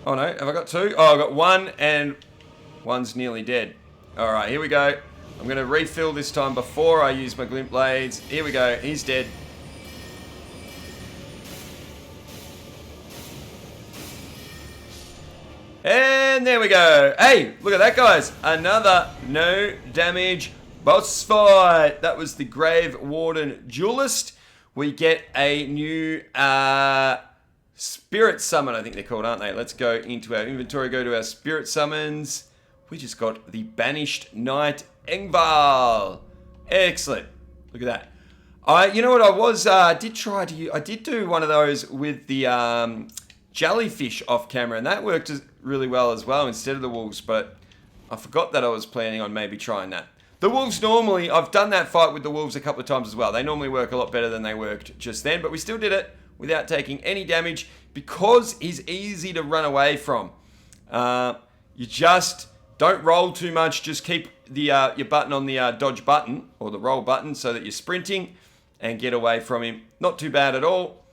Oh no, have I got two? Oh, I've got one and one's nearly dead. Alright, here we go. I'm going to refill this time before I use my glint blades. Here we go, he's dead. And there we go. Hey, look at that, guys. Another no damage boss fight. That was the Grave Warden Duelist. We get a new Spirit Summon, I think they're called, aren't they? Let's go into our inventory, go to our Spirit Summons. We just got the Banished Knight Engval. Excellent. Look at that. You know what I was, I did do one of those with the jellyfish off camera, and that worked really well as well instead of the wolves, but I forgot that I was planning on maybe trying that. The wolves normally, I've done that fight with the wolves a couple of times as well. They normally work a lot better than they worked just then, but we still did it without taking any damage because he's easy to run away from. You just don't roll too much, just keep the your button on the dodge button or the roll button so that you're sprinting and get away from him. Not too bad at all.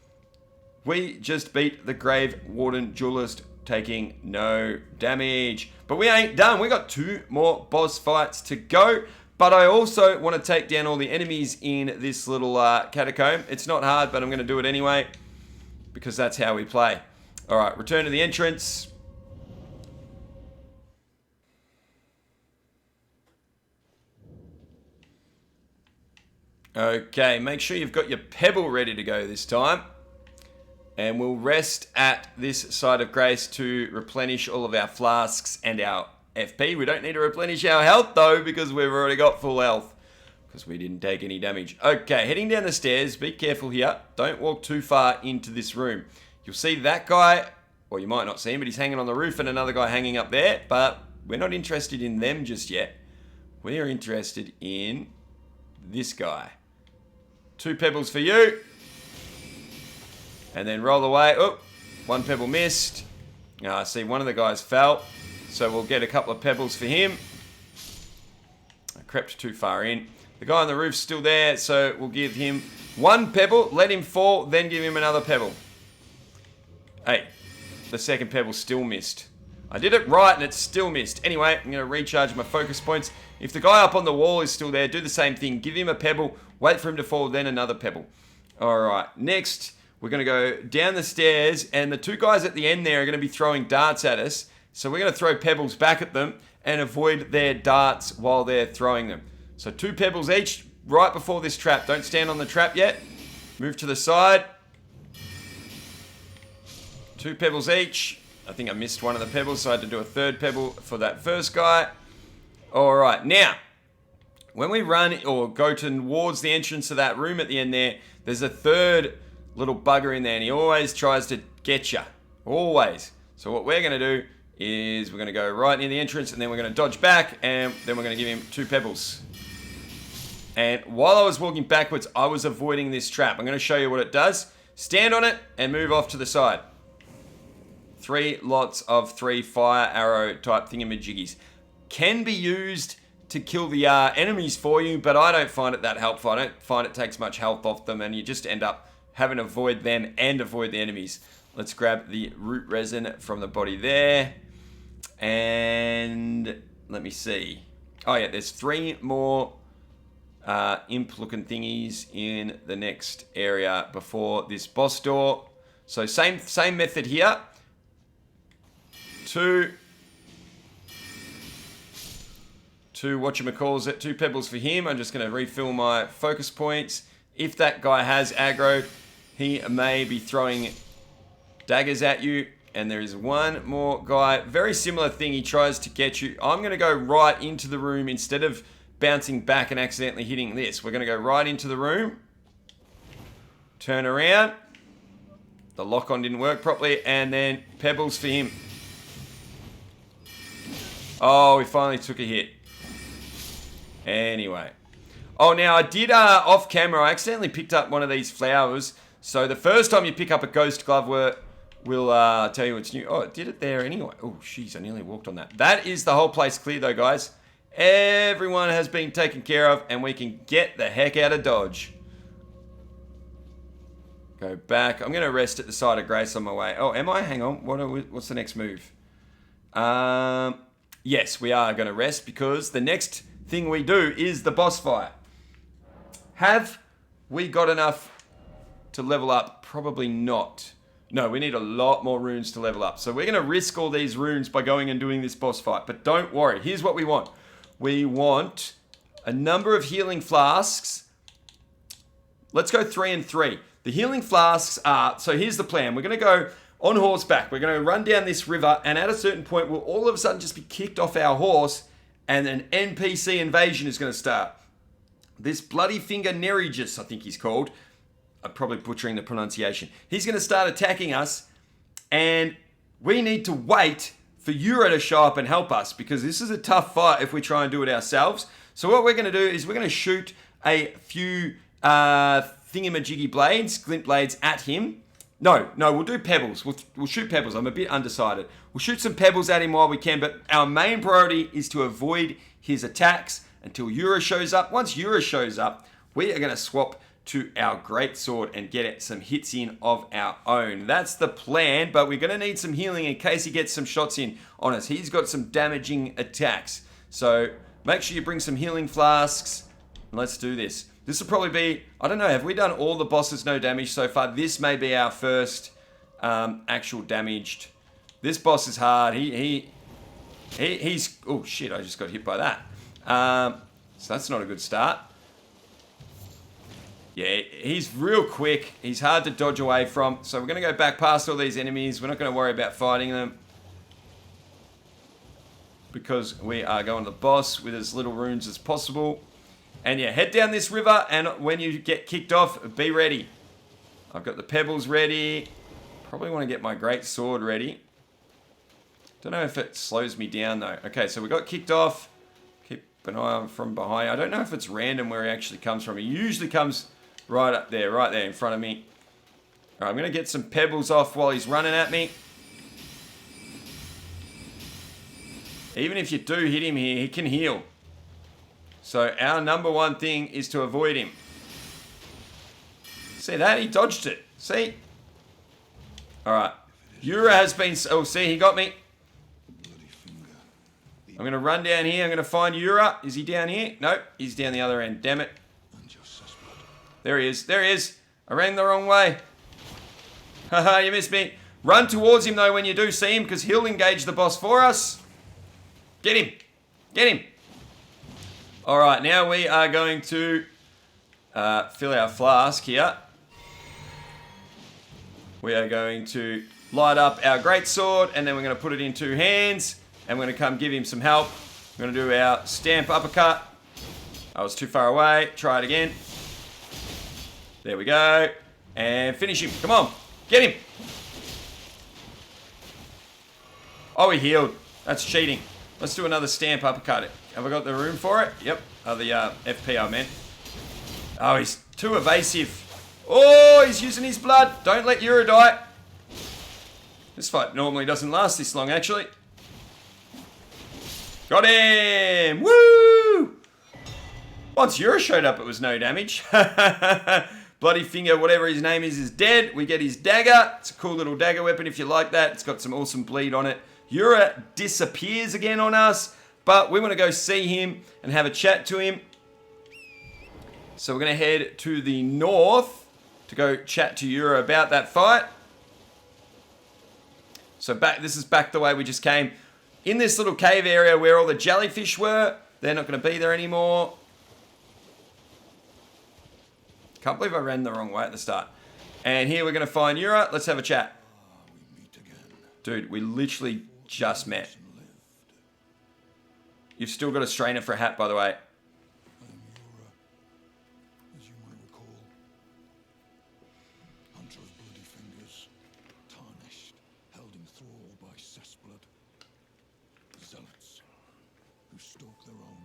We just beat the Grave Warden Duelist, taking no damage. But we ain't done. We got 2 more boss fights to go. But I also want to take down all the enemies in this little catacomb. It's not hard, but I'm going to do it anyway because that's how we play. All right, return to the entrance. Okay, make sure you've got your pebble ready to go this time. And we'll rest at this side of grace to replenish all of our flasks and our FP. We don't need to replenish our health though because we've already got full health because we didn't take any damage. Okay, heading down the stairs. Be careful here. Don't walk too far into this room. You'll see that guy, or you might not see him, but he's hanging on the roof and another guy hanging up there. But we're not interested in them just yet. We're interested in this guy. 2 pebbles for you. And then roll away. Oh, 1 pebble missed. I see one of the guys fell. So we'll get a couple of pebbles for him. I crept too far in. The guy on the roof's still there, so we'll give him 1 pebble, let him fall, then give him another pebble. Hey, the second pebble still missed. I did it right and it still missed. Anyway, I'm going to recharge my focus points. If the guy up on the wall is still there, do the same thing. Give him a pebble, wait for him to fall, then another pebble. Alright, next we're going to go down the stairs, and the 2 guys at the end there are going to be throwing darts at us. So we're going to throw pebbles back at them and avoid their darts while they're throwing them. So 2 pebbles each right before this trap. Don't stand on the trap yet. Move to the side. 2 pebbles each. I think I missed one of the pebbles, so I had to do a 3rd pebble for that first guy. Alright, now, when we run or go towards the entrance of that room at the end there, there's a 3rd little bugger in there, and he always tries to get you. Always. So what we're going to do is we're going to go right near the entrance, and then we're going to dodge back, and then we're going to give him 2 pebbles. And while I was walking backwards, I was avoiding this trap. I'm going to show you what it does. Stand on it and move off to the side. 3 lots of 3 fire arrow type thingamajiggies. Can be used to kill the enemies for you, but I don't find it that helpful. I don't find it takes much health off them, and you just end up having to avoid them and avoid the enemies. Let's grab the root resin from the body there. And let me see. Oh yeah, there's 3 more imp looking thingies in the next area before this boss door. So same method here. 2 whatchamacalls it, 2 pebbles for him. I'm just going to refill my focus points. If that guy has aggro, he may be throwing daggers at you. And there is 1 more guy. Very similar thing. He tries to get you. I'm going to go right into the room instead of bouncing back and accidentally hitting this. We're going to go right into the room. Turn around. The lock-on didn't work properly. And then pebbles for him. Oh, we finally took a hit. Anyway. Oh, now I did off camera. I accidentally picked up one of these flowers. So the first time you pick up a ghost glove, we'll tell you it's new. Oh, it did it there anyway. Oh, jeez, I nearly walked on that. That is the whole place clear though, guys. Everyone has been taken care of, and we can get the heck out of Dodge. Go back. I'm going to rest at the side of Grace on my way. Oh, am I? Hang on. What's the next move? Yes, we are going to rest because the next thing we do is the boss fight. Have we got enough to level up? Probably not. No, we need a lot more runes to level up. So we're going to risk all these runes by going and doing this boss fight. But don't worry. Here's what we want. We want a number of healing flasks. Let's go 3 and 3. The healing flasks are... So here's the plan. We're going to go on horseback. We're going to run down this river. And at a certain point, we'll all of a sudden just be kicked off our horse. And an NPC invasion is going to start. This Bloody Finger Neregus, I think he's called. I'm probably butchering the pronunciation. He's going to start attacking us. And we need to wait for Yura to show up and help us. Because this is a tough fight if we try and do it ourselves. So what we're going to do is we're going to shoot a few thingamajiggy blades, glint blades at him. No, we'll do pebbles. We'll shoot pebbles. I'm a bit undecided. We'll shoot some pebbles at him while we can, but our main priority is to avoid his attacks until Yura shows up. Once Yura shows up, we are going to swap to our great sword and get some hits in of our own. That's the plan, but we're going to need some healing in case he gets some shots in on us. He's got some damaging attacks. So make sure you bring some healing flasks. Let's do this. This will probably be, I don't know, have we done all the bosses no damage so far? This may be our first actual damaged. This boss is hard. He's, oh shit, I just got hit by that. So that's not a good start. Yeah, he's real quick. He's hard to dodge away from. So we're going to go back past all these enemies. We're not going to worry about fighting them. Because we are going to the boss with as little runes as possible. And yeah, head down this river, and when you get kicked off, be ready. I've got the pebbles ready. Probably want to get my great sword ready. Don't know if it slows me down though. Okay, so we got kicked off. Keep an eye on from behind. I don't know if it's random where he actually comes from. He usually comes right up there, right there in front of me. All right, I'm going to get some pebbles off while he's running at me. Even if you do hit him here, he can heal. So our number one thing is to avoid him. See that? He dodged it. See? All right. Yura has been... Oh, see, he got me. I'm going to run down here. I'm going to find Yura. Is he down here? Nope. He's down the other end. Damn it. There he is. There he is. I ran the wrong way. Haha, you missed me. Run towards him, though, when you do see him, because he'll engage the boss for us. Get him. Get him. All right, now we are going to fill our flask here. We are going to light up our greatsword, and then we're going to put it in 2 hands, and we're going to come give him some help. We're going to do our stamp uppercut. I was too far away. Try it again. There we go. And finish him. Come on. Get him. Oh, he healed. That's cheating. Let's do another stamp uppercut. Have I got the room for it? Yep. Oh, the FP I meant. Oh, he's too evasive. Oh, he's using his blood. Don't let Yura die. This fight normally doesn't last this long, actually. Got him. Woo! Once Yura showed up, it was no damage. Bloody Finger, whatever his name is dead. We get his dagger. It's a cool little dagger weapon if you like that. It's got some awesome bleed on it. Yura disappears again on us, but we want to go see him and have a chat to him. So we're going to head to the north to go chat to Yura about that fight. So this is back the way we just came. In this little cave area where all the jellyfish were, they're not going to be there anymore. Can't believe I ran the wrong way at the start. And here we're going to find Yura. Let's have a chat. Dude, we literally just met. You've still got a strainer for a hat, by the way. I am Yura, as you might recall. Hunter of bloody fingers, tarnished, held in thrall by cessblood. Zealots, who stalk their own.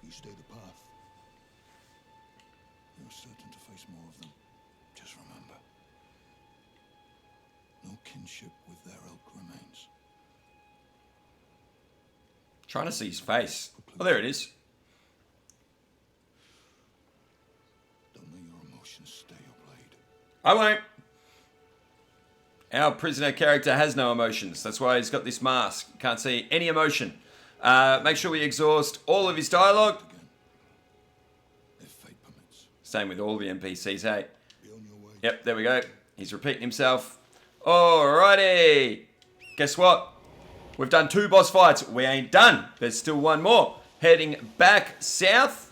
You stay the path. You're certain to face more of them. Just remember, no kinship with their ilk remains. Trying to see his face. Oh, there it is. Don't let your emotions stay your blade. I won't. Our prisoner character has no emotions. That's why he's got this mask. Can't see any emotion. Make sure we exhaust all of his dialogue. Again, if fate permits. Same with all the NPCs, hey? Be on your way. Yep, there we go. He's repeating himself. Alrighty. Guess what? We've done 2 boss fights. We ain't done. There's still one more. Heading back south.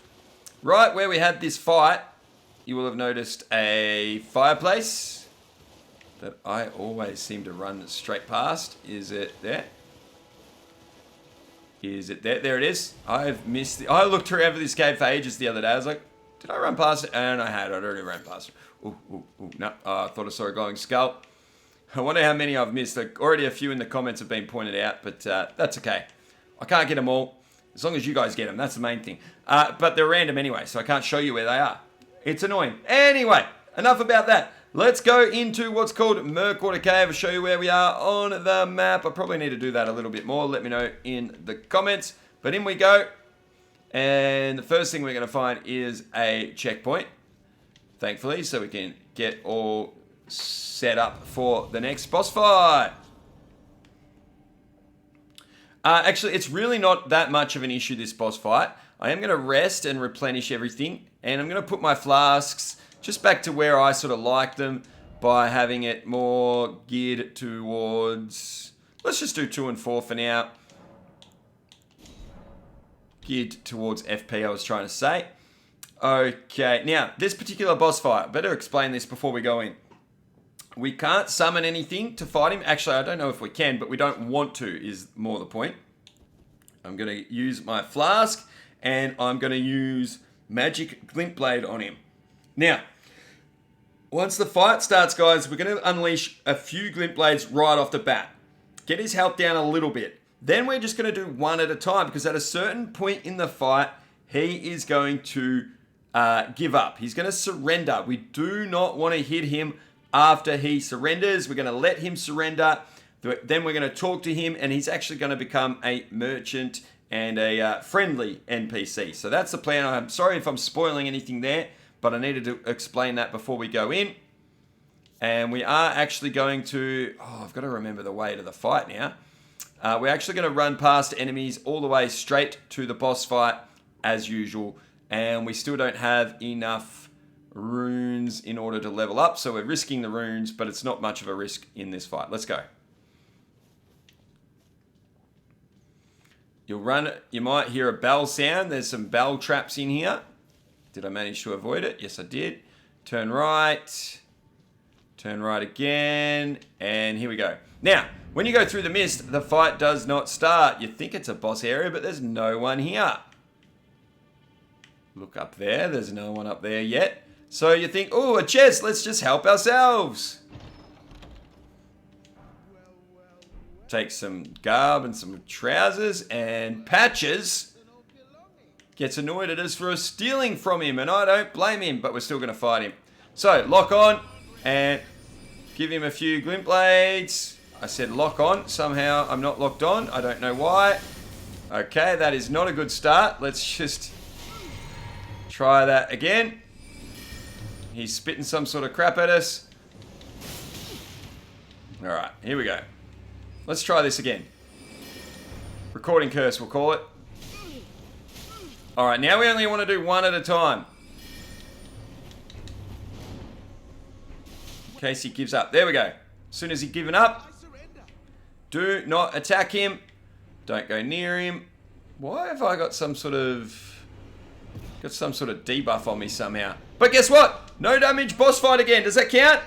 Right where we had this fight, you will have noticed a fireplace that I always seem to run straight past. Is it there? Is it there? There it is. I've missed I looked over this cave for ages the other day. I was like, did I run past it? And I had. I'd already ran past it. Ooh, no. I thought I saw a glowing skull. I wonder how many I've missed. Like, already a few in the comments have been pointed out, but that's okay. I can't get them all. As long as you guys get them, that's the main thing. But they're random anyway, so I can't show you where they are. It's annoying. Anyway, enough about that. Let's go into what's called Murkwater Cave. I'll show you where we are on the map. I probably need to do that a little bit more. Let me know in the comments. But in we go. And the first thing we're going to find is a checkpoint, thankfully, so we can get all set up for the next boss fight. Actually, it's really not that much of an issue, this boss fight. I am going to rest and replenish everything, and I'm going to put my flasks just back to where I sort of like them by having it more geared towards... Let's just do 2 and 4 for now. Geared towards FP, I was trying to say. Okay, now, this particular boss fight, better explain this before we go in. We can't summon anything to fight him. Actually, I don't know if we can, but we don't want to, is more the point. I'm going to use my flask, and I'm going to use Magic Glint Blade on him. Now, once the fight starts, guys, we're going to unleash a few Glint Blades right off the bat. get his health down a little bit. Then we're just going to do one at a time, because at a certain point in the fight, he is going to give up. He's going to surrender. We do not want to hit him after he surrenders. We're going to let him surrender. Then we're going to talk to him, and he's actually going to become a merchant and a friendly NPC. So that's the plan. I'm sorry if I'm spoiling anything there, but I needed to explain that before we go in. And we are actually going to... Oh, I've got to remember the way to the fight now. We're actually going to run past enemies all the way straight to the boss fight as usual. And we still don't have enough runes in order to level up. So we're risking the runes, but it's not much of a risk in this fight. Let's go. You might hear a bell sound. There's some bell traps in here. Did I manage to avoid it? Yes, I did. Turn right. Turn right again. And here we go. Now, when you go through the mist, the fight does not start. You think it's a boss area, but there's no one here. Look up there. There's no one up there yet. So you think, oh, a chest. Let's just help ourselves. Take some garb and some trousers, and Patches gets annoyed at us for stealing from him, and I don't blame him, but we're still going to fight him. So, lock on, and give him a few glint blades. I said lock on. Somehow I'm not locked on. I don't know why. Okay, that is not a good start. Let's just try that again. He's spitting some sort of crap at us. Alright, here we go. Let's try this again. Recording curse, we'll call it. Alright, now we only want to do one at a time. In case he gives up. There we go. As soon as he's given up, do not attack him. Don't go near him. Why have I got some sort of debuff on me somehow? But guess what? No damage boss fight again. Does that count?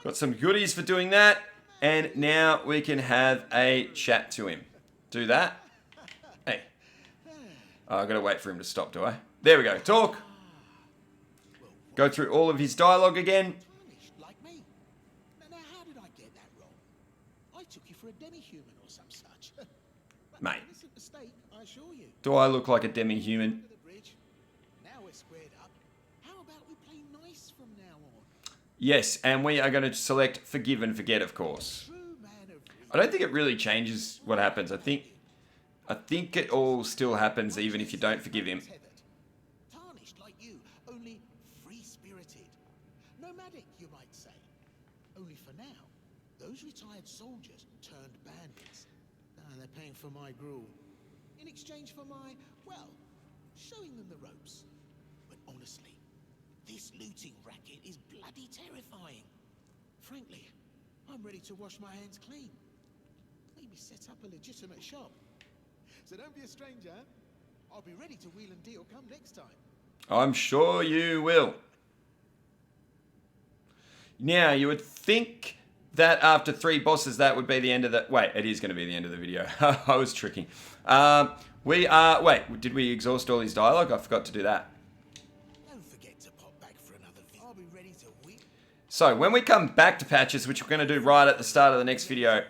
Got some goodies for doing that. And now we can have a chat to him. Do that. Hey. Oh, I've got to wait for him to stop, do I? There we go. Talk. Go through all of his dialogue again. Like me. Now, how did I get that wrong? I took you for a demi-human or some such. Mate. Innocent mistake, I assure you. Do I look like a demi-human? Now we're squared up. How about we play nice from now on? Yes, and we are going to select forgive and forget, of course. I don't think it really changes what happens. I think it all still happens even if you don't forgive him. Tarnished like you, only free-spirited. Nomadic, you might say. Only for now, those retired soldiers turned bandits. They're paying for my gruel. In exchange for my, well, showing them the ropes. But honestly, this looting racket is bloody terrifying. Frankly, I'm ready to wash my hands clean. Maybe set up a legitimate shop. So don't be a stranger. I'll be ready to wheel and deal come next time. I'm sure you will. Now, you would think that after 3 bosses, that would be the end of the... Wait, it is going to be the end of the video. I was tricking. Wait, did we exhaust all his dialogue? I forgot to do that. Don't forget to pop back for another video. I'll be ready to wheel. So, when we come back to Patches, which we're going to do right at the start of the next video,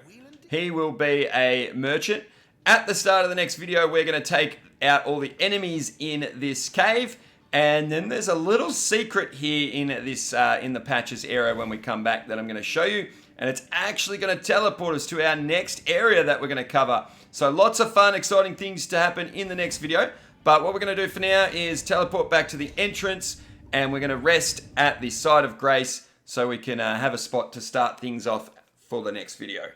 he will be a merchant. At the start of the next video, we're going to take out all the enemies in this cave. And then there's a little secret here in this in the Patches area when we come back that I'm going to show you. And it's actually going to teleport us to our next area that we're going to cover. So lots of fun, exciting things to happen in the next video. But what we're going to do for now is teleport back to the entrance. And we're going to rest at the side of grace so we can have a spot to start things off for the next video.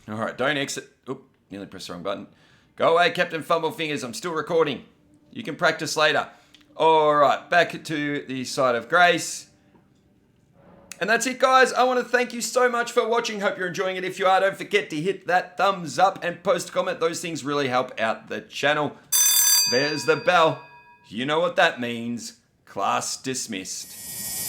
Alright, don't exit. Oop, nearly pressed the wrong button. Go away, Captain Fumblefingers. I'm still recording. You can practice later. Alright, back to the side of grace. And that's it, guys. I want to thank you so much for watching. Hope you're enjoying it. If you are, don't forget to hit that thumbs up and post a comment. Those things really help out the channel. There's the bell. You know what that means. Class dismissed.